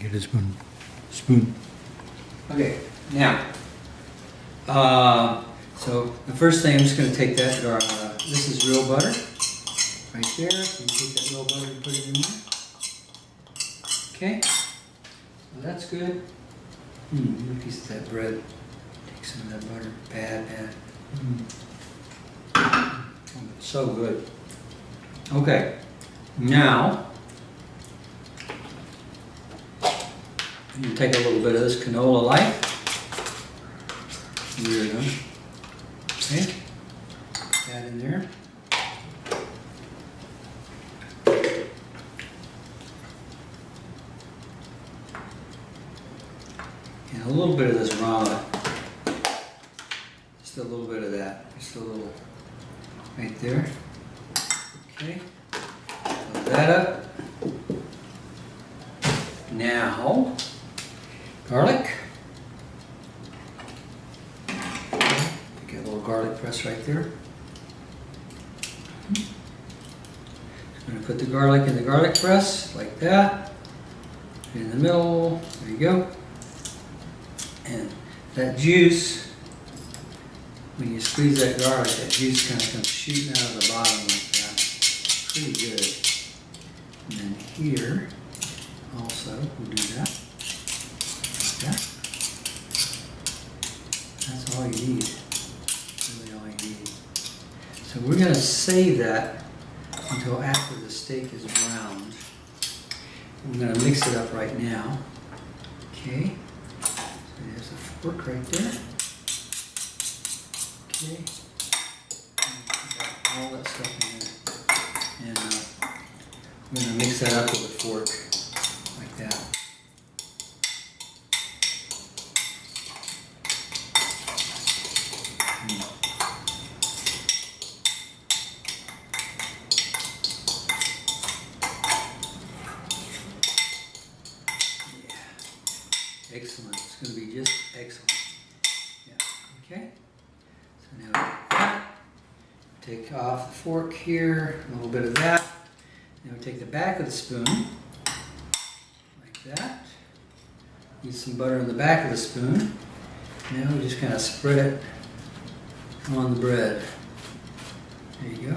get a spoon. Okay, now, so the first thing I'm just going to take that, this is real butter, right there. So you take that real butter and put it in there. Okay, so that's good. A piece of that bread. Take some of that butter. Bad. So good. Okay, now you take a little bit of this canola light. There you go. Okay, put that in there. And a little bit of this rama. Just a little bit of that. Just a little right there. Okay, fill that up. Now, garlic. Get a little garlic press right there. Just going to put the garlic in the garlic press like that. In the middle. There you go. And that juice, when you squeeze that garlic, that juice kind of comes shooting out of the bottom like that. Pretty good. And then here, also, we'll do that. Like that. That's all you need. Really all you need. So we're going to save that until after the steak is browned. I'm going to mix it up right now. Okay. So there's a fork right there. Okay. Got all that stuff in there. And I'm going to mix that up with a fork like that. Excellent. It's going to be just excellent. Yeah. Okay. So now take off the fork here, a little bit of that. Now we take the back of the spoon, like that. Use some butter on the back of the spoon. Now we just kind of spread it on the bread. There you go.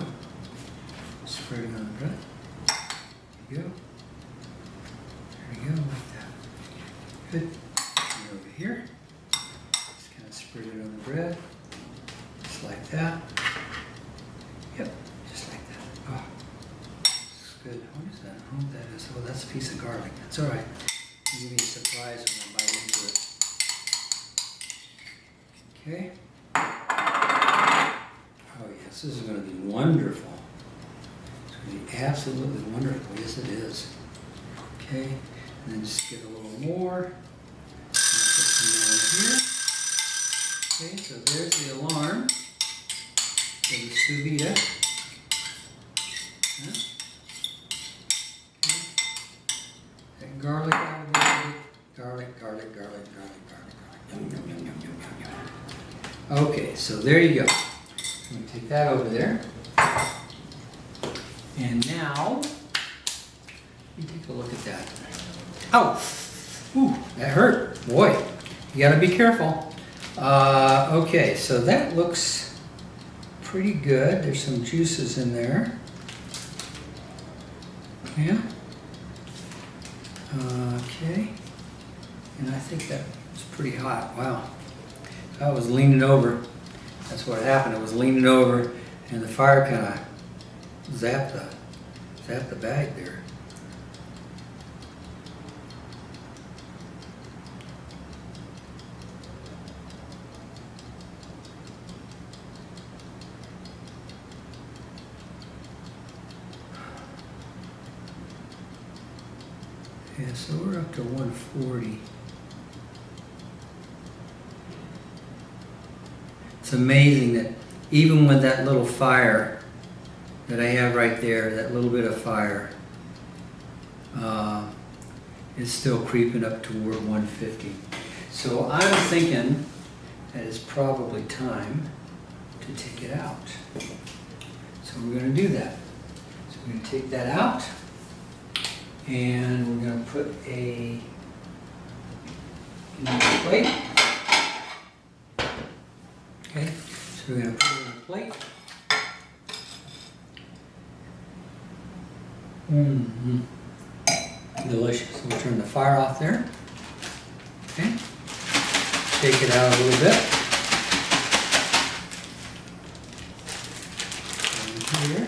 Spread it on the bread. There you go. There you go, like that. Good. And over here, just kind of spread it on the bread, just like that. Yep, just like that. Oh, that's good. What is that? I don't know what that is. Oh, that's a piece of garlic. That's all right. Give me a surprise when I bite into it. Okay. Oh yes, this is going to be wonderful. It's going to be absolutely wonderful. Yes, it is. Okay. And then just get a little more. Put some more in here. Okay, so there's the alarm for the Sous Vide. Yeah. Okay. That garlic out of there. Garlic. Yum, yum, yum, yum, yum, yum, yum. Okay, so there you go. I'm going to take that over there. And now, you take a look at that. Oh, ooh, that hurt. Boy, you gotta be careful. Okay, so that looks pretty good. There's some juices in there. Yeah. Okay. And I think that was pretty hot. Wow. I was leaning over. That's what happened. I was leaning over and the fire kind of zapped the bag there. Yeah, so we're up to 140. It's amazing that even with that little fire that I have right there, that little bit of fire, it's still creeping up toward 150. So I'm thinking that it's probably time to take it out. So we're going to do that. So we're going to take that out. And we're going to put a Another plate. Okay, so we're going to put it on a plate. Delicious. We'll turn the fire off there. Okay. Shake it out a little bit. And here.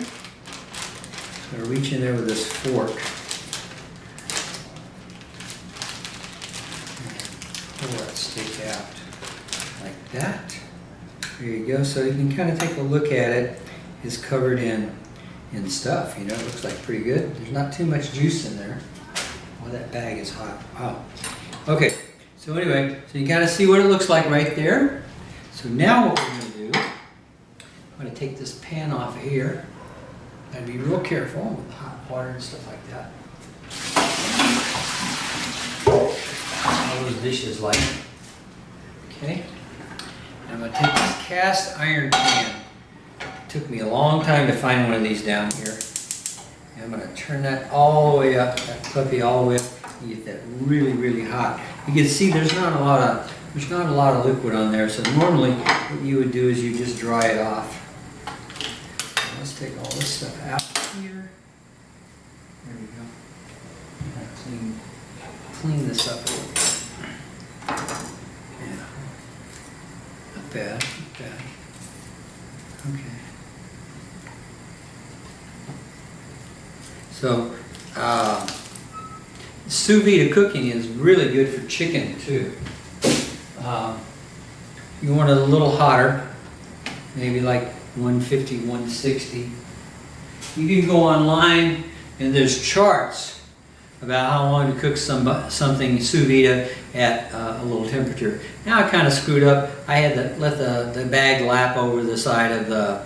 I'm going to reach in there with this fork. And pull that steak out like that. There you go. So you can kind of take a look at it. It's covered in stuff, you know, it looks like pretty good. There's not too much juice in there. Oh, that bag is hot. Wow. Okay, so anyway, so you kind of see what it looks like right there. So now what we're going to do, I'm going to take this pan off of here. Gotta be real careful with hot water and stuff like that. All those dishes like it. Okay, and I'm going to take this cast iron pan. Took me a long time to find one of these down here. And I'm going to turn that all the way up, that puppy all the way up, and get that really, really hot. You can see there's not a lot of liquid on there. So normally what you would do is you just dry it off. So let's take all this stuff out here. There we go. Clean this up a little bit. Yeah. Not bad, not bad. Okay. So, sous vide cooking is really good for chicken too. You want it a little hotter, maybe like 150, 160. You can go online and there's charts about how long to cook something sous vide at a little temperature. Now I kind of screwed up. I had to let the bag lap over the side of the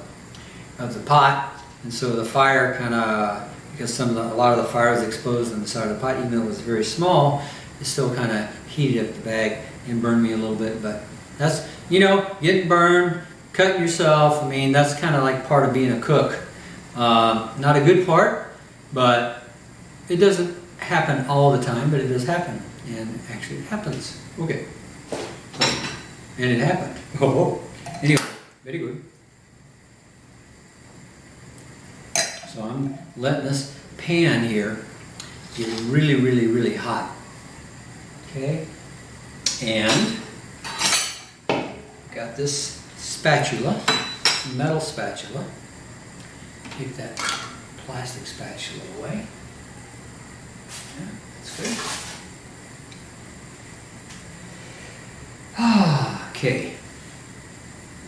pot, and so the fire kind of, because a lot of the fire was exposed on the side of the pot, even though it was very small, it still kind of heated up the bag and burned me a little bit. But that's, you know, getting burned, cutting yourself. I mean, that's kind of like part of being a cook. Not a good part, but it doesn't happen all the time, but it does happen, and actually it happens. Okay, and it happened. Oh, anyway, very good. So I'm letting this pan here get really, really, really hot. Okay, and got this spatula, metal spatula. Take that plastic spatula away. Yeah, that's good. Okay.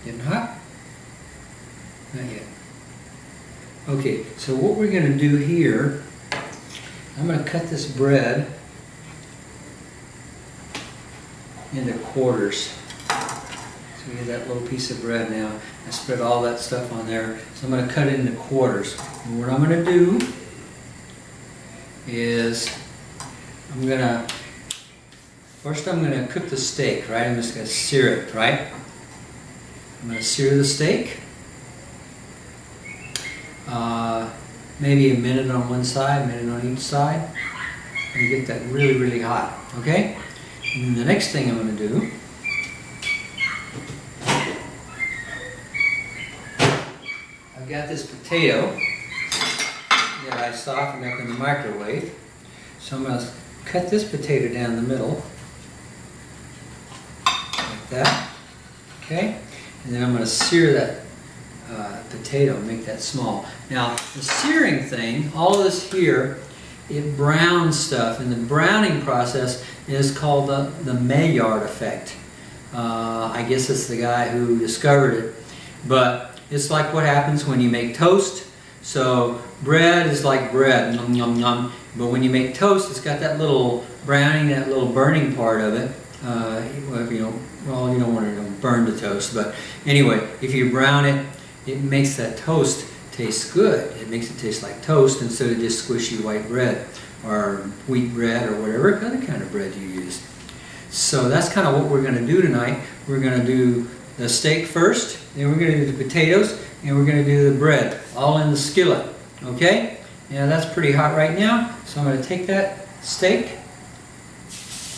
Getting hot? Not yet. Okay, so what we're going to do here, I'm going to cut this bread into quarters. So we have that little piece of bread now. I spread all that stuff on there. So I'm going to cut it into quarters. And what I'm going to do is I'm going to cook the steak, right? I'm just going to sear it, right? I'm going to sear the steak. Maybe a minute on one side, a minute on each side. And get that really, really hot, okay? And then the next thing I'm going to do, I've got this potato that I softened up in the microwave. So I'm going to cut this potato down the middle, like that, okay? And then I'm going to sear that potato, make that small. Now, the searing thing, all of this here, it browns stuff, and the browning process is called the Maillard effect. I guess it's the guy who discovered it, but it's like what happens when you make toast. So bread is like bread, yum, yum, yum. But when you make toast, it's got that little browning, that little burning part of it. You don't want to burn the toast, but anyway, if you brown it, it makes that toast taste good. It makes it taste like toast instead of just squishy white bread or wheat bread or whatever other kind of bread you use. So that's kind of what we're going to do tonight. We're going to do the steak first, then we're going to do the potatoes, and we're going to do the bread, all in the skillet. Okay? Now that's pretty hot right now, so I'm going to take that steak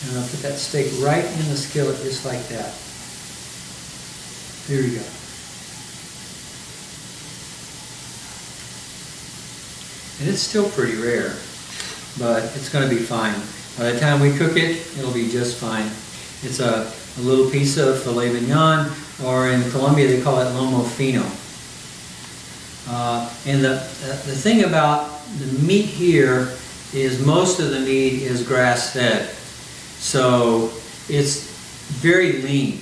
And I'll put that steak right in the skillet just like that. There you go. And it's still pretty rare, but it's going to be fine. By the time we cook it, it'll be just fine. It's a little piece of filet mignon, or in Colombia they call it lomo fino. And the thing about the meat here is most of the meat is grass-fed. So it's very lean.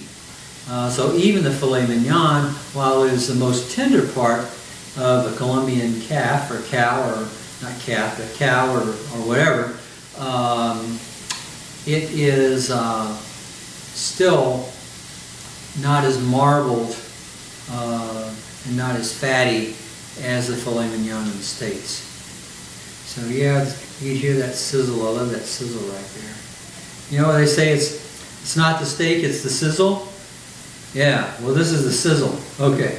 So even the filet mignon, while it is the most tender part of a Colombian calf or cow, or not calf, but cow or whatever, it is still not as marbled and not as fatty as the filet mignon in the States. So yeah, you hear that sizzle. I love that sizzle right there. You know what they say, it's not the steak, it's the sizzle? Yeah, well this is the sizzle. Okay.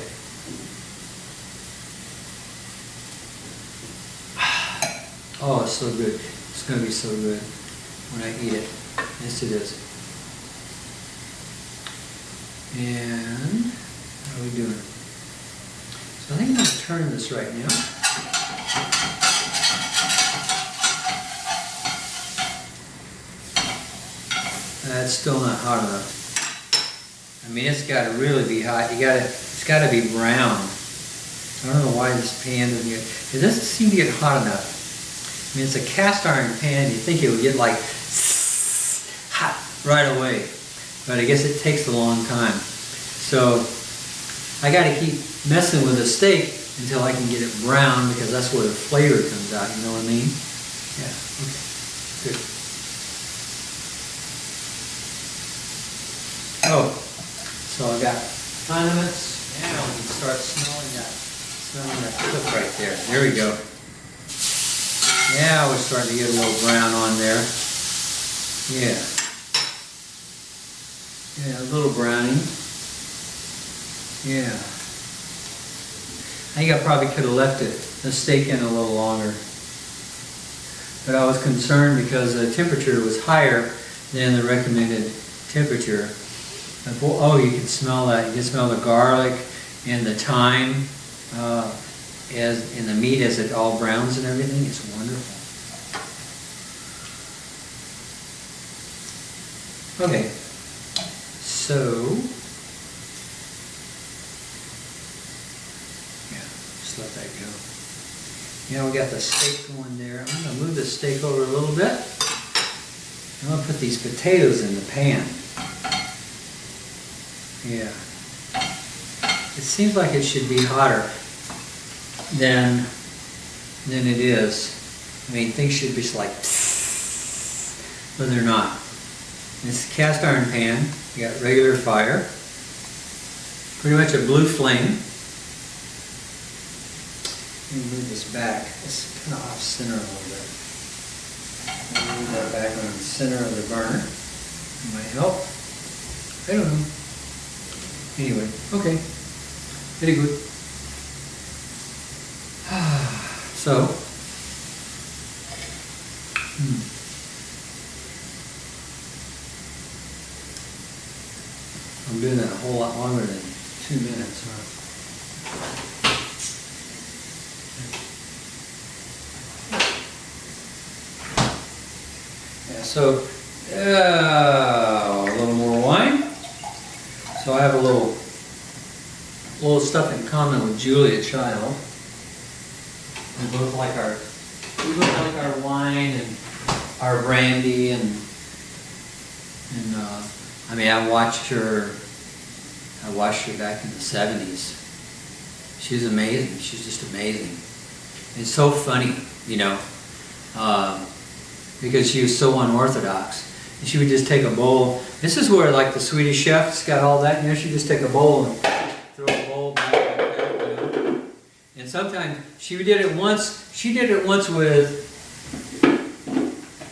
Oh, it's so good. It's going to be so good when I eat it. Yes, it is. And how are we doing? So I think I'm going to turn this right now. That's still not hot enough. I mean, it's got to really be hot. It's got to be brown. I don't know why this pan doesn't get. It doesn't seem to get hot enough. I mean, it's a cast iron pan. You think it would get like hot right away, but I guess it takes a long time. So I got to keep messing with the steak until I can get it brown, because that's where the flavor comes out. You know what I mean? Yeah. Okay. Good. Oh, so I got condiments. Now we can start smelling that cook right there. There we go. Now we're starting to get a little brown on there. Yeah. Yeah, a little browning. Yeah. I think I probably could have left the steak in a little longer. But I was concerned because the temperature was higher than the recommended temperature. Oh, you can smell that. You can smell the garlic and the thyme as in the meat as it all browns and everything. It's wonderful. Okay, so yeah, just let that go. Now we got the steak going there. I'm going to move the steak over a little bit. I'm going to put these potatoes in the pan. Yeah. It seems like it should be hotter than it is. I mean, things should be just like, but they're not. It's a cast iron pan. You got regular fire. Pretty much a blue flame. Let me move this back. It's kind of off center a little bit. Move that back on the center of the burner. It might help. I don't know. Anyway, okay. Very good. So, I'm doing that a whole lot longer than 2 minutes, huh? Yeah, so, a little more wine. So I have a little stuff in common with Julia Child. We both like our wine and our brandy, and I mean, I watched her back in the 70s. She's amazing. She's just amazing. And so funny, you know, because she was so unorthodox. And she would just take a bowl. This is where, like, the Swedish chef's got all that, you know, she'd just take a bowl and throw a bowl back like that, you know. And sometimes she did it once with,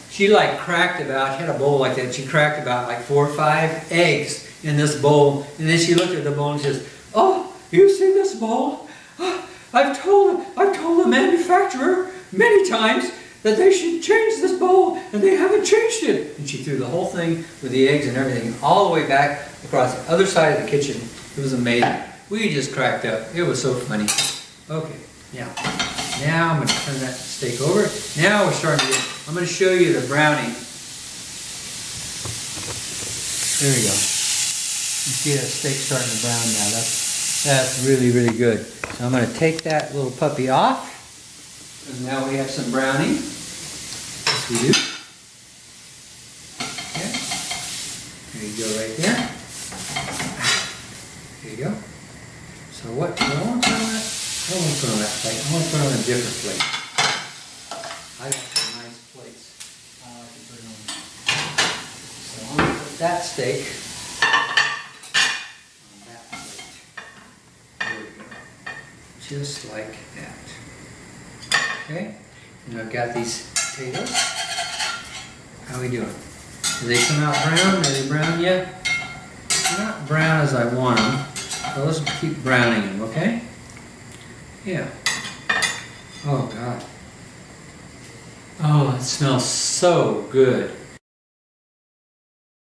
she like cracked about, had a bowl like that, she cracked about like 4 or 5 eggs in this bowl, and then she looked at the bowl and says, "Oh, you see this bowl? Oh, I've told the manufacturer many times that they should change this bowl, and they haven't changed it. And she threw the whole thing with the eggs and everything all the way back across the other side of the kitchen. It was amazing. We just cracked up. It was so funny. Okay, now I'm going to turn that steak over. Now we're starting to get, I'm going to show you the browning. There we go. You see that steak starting to brown now. That's really, really good. So I'm going to take that little puppy off. And now we have some browning. Yes, we do. Okay. There you go, right there. There you go. So what do I want to put on that? I don't want to put on that plate. I want to put on a different plate. I got some nice plates. I like to put on. So I'm going to put that steak on that plate. There we go. Just like that. Okay, and I've got these potatoes. How are we doing? Do they come out brown? Are they brown yet? Not brown as I want them, but let's keep browning them, okay? Yeah. Oh, God. Oh, it smells so good.